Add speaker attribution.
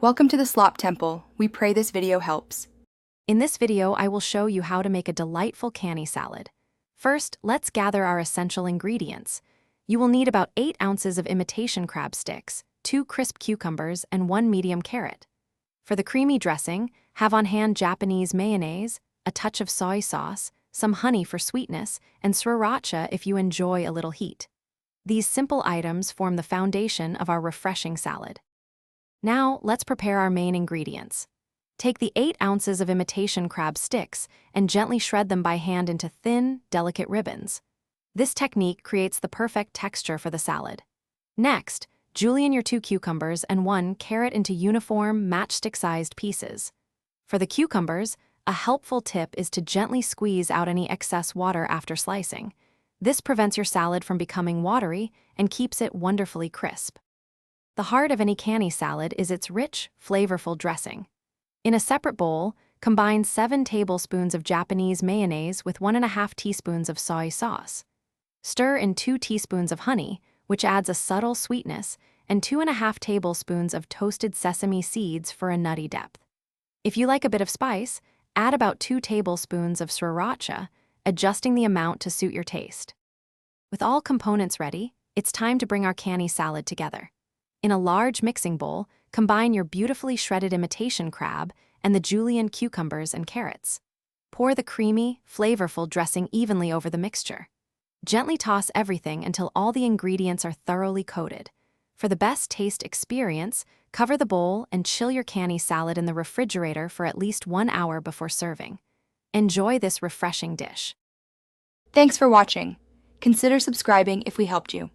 Speaker 1: Welcome to the Slop Temple. We pray this video helps.
Speaker 2: In this video, I will show you how to make a delightful Kani salad. First, let's gather our essential ingredients. You will need about 8 ounces of imitation crab sticks, 2 crisp cucumbers, and 1 medium carrot. For the creamy dressing, have on hand Japanese mayonnaise, a touch of soy sauce, some honey for sweetness, and sriracha if you enjoy a little heat. These simple items form the foundation of our refreshing salad. Now, let's prepare our main ingredients. Take the 8 ounces of imitation crab sticks and gently shred them by hand into thin, delicate ribbons. This technique creates the perfect texture for the salad. Next, julienne your 2 cucumbers and 1 carrot into uniform, matchstick-sized pieces. For the cucumbers, a helpful tip is to gently squeeze out any excess water after slicing. This prevents your salad from becoming watery and keeps it wonderfully crisp. The heart of any Kani salad is its rich, flavorful dressing. In a separate bowl, combine 7 tablespoons of Japanese mayonnaise with 1½ teaspoons of soy sauce. Stir in 2 teaspoons of honey, which adds a subtle sweetness, and 2½ tablespoons of toasted sesame seeds for a nutty depth. If you like a bit of spice, add about 2 tablespoons of sriracha, adjusting the amount to suit your taste. With all components ready, it's time to bring our Kani salad together. In a large mixing bowl, combine your beautifully shredded imitation crab and the julienne cucumbers and carrots. Pour the creamy, flavorful dressing evenly over the mixture. Gently toss everything until all the ingredients are thoroughly coated. For the best taste experience, cover the bowl and chill your Kani salad in the refrigerator for at least 1 hour before serving. Enjoy this refreshing dish.
Speaker 1: Thanks for watching. Consider subscribing if we helped you.